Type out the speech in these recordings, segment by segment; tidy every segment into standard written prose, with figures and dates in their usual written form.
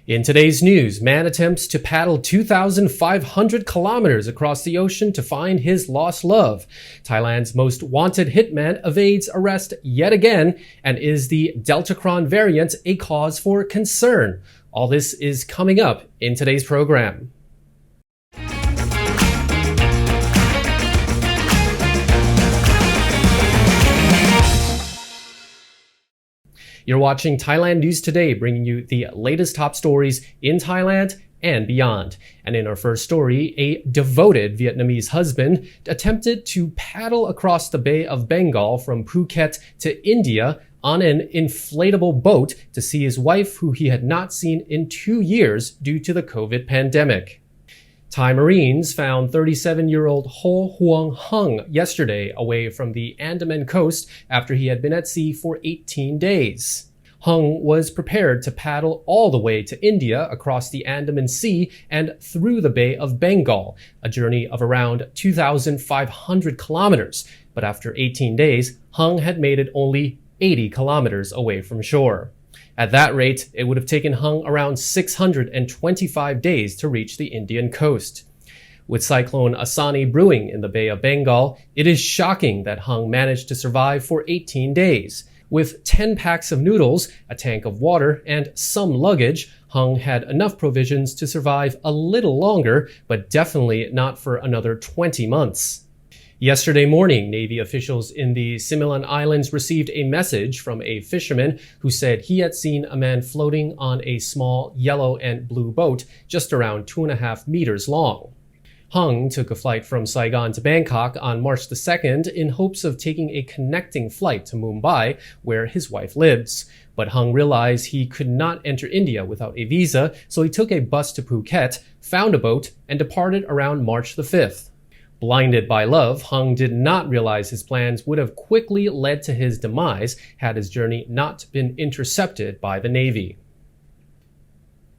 In today's news, man attempts to paddle 2,500 kilometers across the ocean to find his lost love. Thailand's most wanted hitman evades arrest yet again, and is the Deltacron variant a cause for concern? All this is coming up in today's program. You're watching Thailand News Today, bringing you the latest top stories in Thailand and beyond. And in our first story, a devoted Vietnamese husband attempted to paddle across the Bay of Bengal from Phuket to India on an inflatable boat to see his wife, who he had not seen in 2 years due to the COVID pandemic. Thai Marines found 37-year-old Ho Huang Hung yesterday away from the Andaman coast after he had been at sea for 18 days. Hung was prepared to paddle all the way to India across the Andaman Sea and through the Bay of Bengal, a journey of around 2,500 kilometers. But after 18 days, Hung had made it only 80 kilometers away from shore. At that rate, it would have taken Hung around 625 days to reach the Indian coast. With Cyclone Asani brewing in the Bay of Bengal, it is shocking that Hung managed to survive for 18 days. With 10 packs of noodles, a tank of water, and some luggage, Hung had enough provisions to survive a little longer, but definitely not for another 20 months. Yesterday morning, Navy officials in the Similan Islands received a message from a fisherman who said he had seen a man floating on a small yellow and blue boat just around 2.5 meters long. Hung took a flight from Saigon to Bangkok on March the 2nd in hopes of taking a connecting flight to Mumbai, where his wife lives. But Hung realized he could not enter India without a visa, so he took a bus to Phuket, found a boat, and departed around March the 5th. Blinded by love, Hung did not realize his plans would have quickly led to his demise had his journey not been intercepted by the Navy.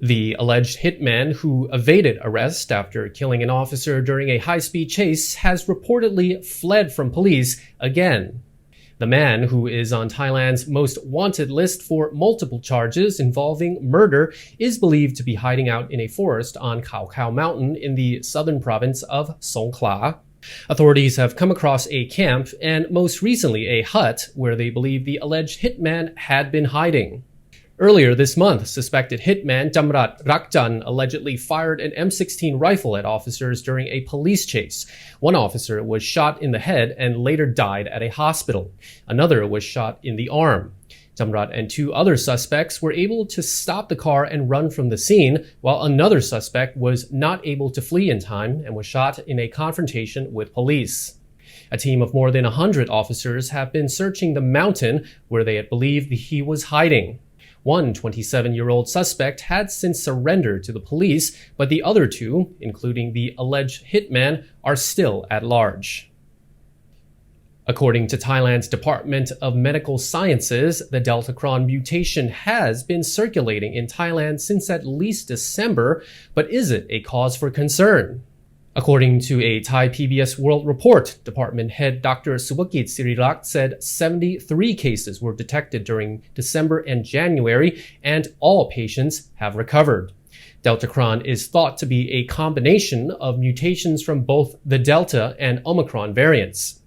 The alleged hitman who evaded arrest after killing an officer during a high-speed chase has reportedly fled from police again. The man, who is on Thailand's most wanted list for multiple charges involving murder, is believed to be hiding out in a forest on Khao Khao Mountain in the southern province of Songkhla. Authorities have come across a camp and most recently a hut where they believe the alleged hitman had been hiding. Earlier this month, suspected hitman Damrat Rakjan allegedly fired an M16 rifle at officers during a police chase. One officer was shot in the head and later died at a hospital. Another was shot in the arm. Damrat and 2 other suspects were able to stop the car and run from the scene, while another suspect was not able to flee in time and was shot in a confrontation with police. A team of more than 100 officers have been searching the mountain where they had believed he was hiding. One 27-year-old suspect had since surrendered to the police, but the other 2, including the alleged hitman, are still at large. According to Thailand's Department of Medical Sciences, the Deltacron mutation has been circulating in Thailand since at least December, but is it a cause for concern? According to a Thai PBS World Report, Department Head Dr. Subhakit Sirirak said 73 cases were detected during December and January, and all patients have recovered. Deltacron is thought to be a combination of mutations from both the Delta and Omicron variants.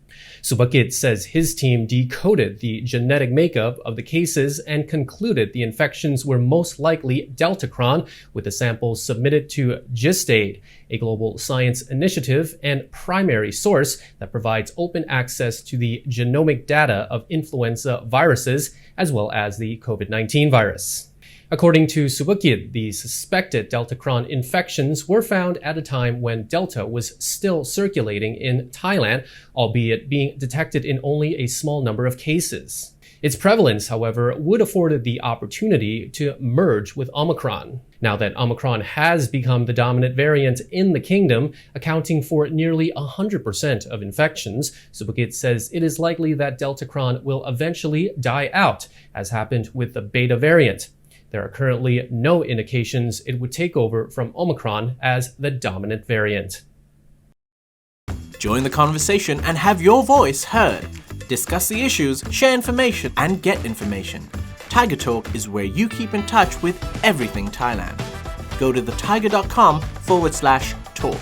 Subhakit says his team decoded the genetic makeup of the cases and concluded the infections were most likely Deltacron, with the samples submitted to GISTAID, a global science initiative and primary source that provides open access to the genomic data of influenza viruses as well as the COVID-19 virus. According to Subhakit, the suspected Deltacron infections were found at a time when Delta was still circulating in Thailand, albeit being detected in only a small number of cases. Its prevalence, however, would afford the opportunity to merge with Omicron. Now that Omicron has become the dominant variant in the kingdom, accounting for nearly 100% of infections, Subhakit says it is likely that Deltacron will eventually die out, as happened with the Beta variant. There are currently no indications it would take over from Omicron as the dominant variant. Join the conversation and have your voice heard. Discuss the issues, share information, and get information. Thaiger Talk is where you keep in touch with everything Thailand. go to thetiger.com/talk.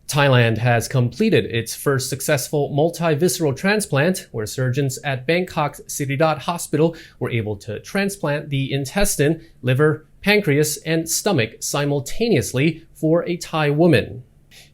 Thailand has completed its first successful multi-visceral transplant, where surgeons at Bangkok's Siridat Hospital were able to transplant the intestine, liver, pancreas, and stomach simultaneously for a Thai woman.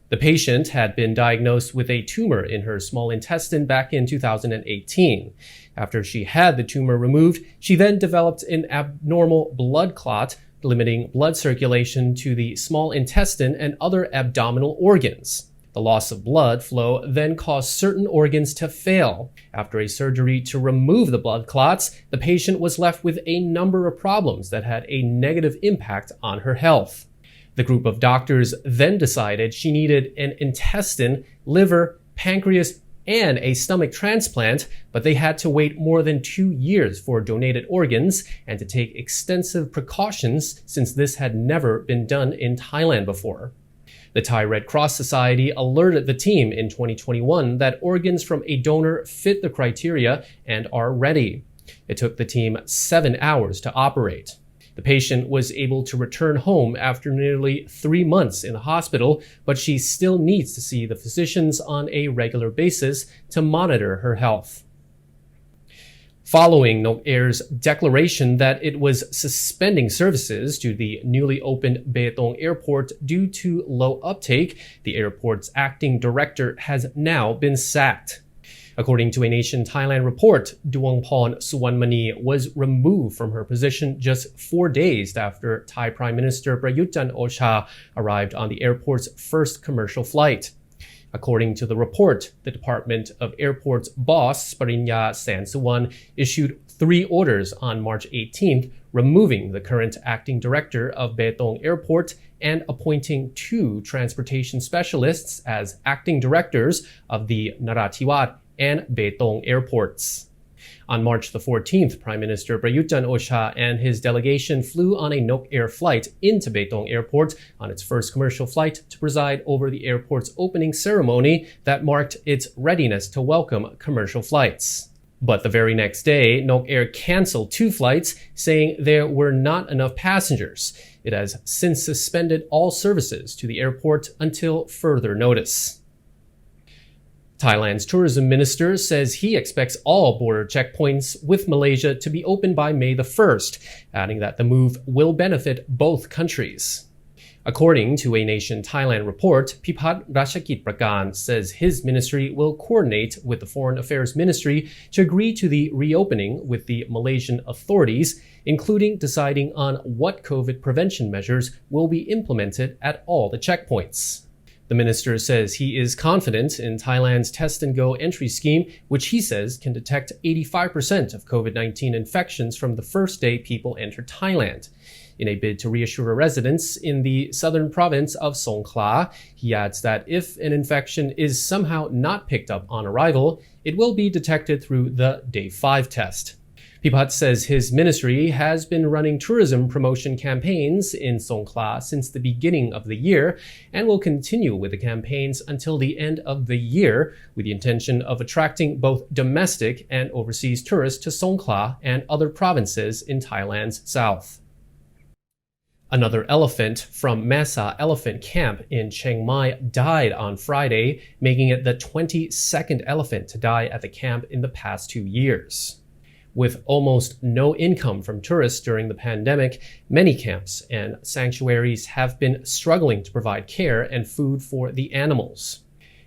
The patient had been diagnosed with a tumor in her small intestine back in 2018. After she had the tumor removed, she then developed an abnormal blood clot, limiting blood circulation to the small intestine and other abdominal organs. The loss of blood flow then caused certain organs to fail. After a surgery to remove the blood clots, the patient was left with a number of problems that had a negative impact on her health. The group of doctors then decided she needed an intestine, liver, pancreas, and a stomach transplant, but they had to wait more than 2 years for donated organs and to take extensive precautions since this had never been done in Thailand before. The Thai Red Cross Society alerted the team in 2021 that organs from a donor fit the criteria and are ready. It took the team 7 hours to operate. The patient was able to return home after nearly 3 months in the hospital, but she still needs to see the physicians on a regular basis to monitor her health. Following Nok Air's declaration that it was suspending services to the newly opened Betong Airport due to low uptake, the airport's acting director has now been sacked. According to a Nation Thailand report, Duongporn Suwanmani was removed from her position just 4 days after Thai Prime Minister Prayut Chan-o-cha arrived on the airport's first commercial flight. According to the report, the Department of Airports boss Parinya Sansuwan issued 3 orders on March 18th, removing the current acting director of Betong Airport and appointing 2 transportation specialists as acting directors of the Narathiwat and Betong airports. On March the 14th, Prime Minister Prayut Chan-o-cha and his delegation flew on a Nok Air flight into Betong Airport on its first commercial flight to preside over the airport's opening ceremony that marked its readiness to welcome commercial flights. But the very next day, Nok Air canceled 2 flights, saying there were not enough passengers. It has since suspended all services to the airport until further notice. Thailand's tourism minister says he expects all border checkpoints with Malaysia to be open by May the 1st, adding that the move will benefit both countries. According to a Nation Thailand report, Pipat Rashakit Prakan says his ministry will coordinate with the Foreign Affairs Ministry to agree to the reopening with the Malaysian authorities, including deciding on what COVID prevention measures will be implemented at all the checkpoints. The minister says he is confident in Thailand's Test and Go entry scheme, which he says can detect 85% of COVID-19 infections from the first day people enter Thailand. In a bid to reassure residents in the southern province of Songkhla, he adds that if an infection is somehow not picked up on arrival, it will be detected through the Day 5 test. Pipat says his ministry has been running tourism promotion campaigns in Songkhla since the beginning of the year and will continue with the campaigns until the end of the year with the intention of attracting both domestic and overseas tourists to Songkhla and other provinces in Thailand's south. Another elephant from Maesa Elephant Camp in Chiang Mai died on Friday, making it the 22nd elephant to die at the camp in the past 2 years. With almost no income from tourists during the pandemic, many camps and sanctuaries have been struggling to provide care and food for the animals.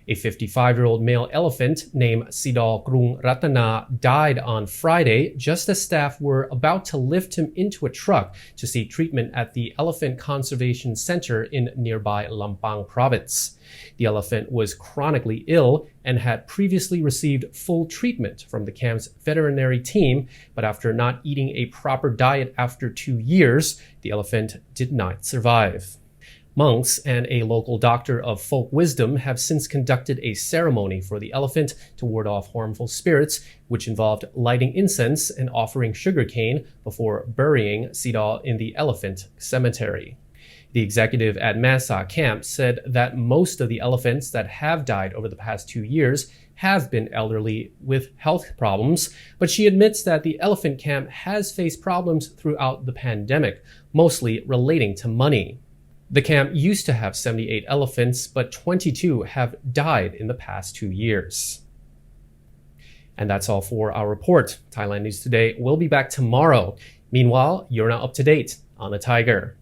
A 55-year-old male elephant named Sidol Krung Ratana died on Friday just as staff were about to lift him into a truck to seek treatment at the Elephant Conservation Center in nearby Lampang province. The elephant was chronically ill and had previously received full treatment from the camp's veterinary team, but after not eating a proper diet after 2 years, the elephant did not survive. Monks and a local doctor of folk wisdom have since conducted a ceremony for the elephant to ward off harmful spirits, which involved lighting incense and offering sugarcane before burying Sidol in the elephant cemetery. The executive at Maesa camp said that most of the elephants that have died over the past 2 years have been elderly with health problems, but she admits that the elephant camp has faced problems throughout the pandemic, mostly relating to money. The camp used to have 78 elephants, but 22 have died in the past 2 years. And that's all for our report. Thailand News Today will be back tomorrow. Meanwhile, you're now up to date on the Thaiger.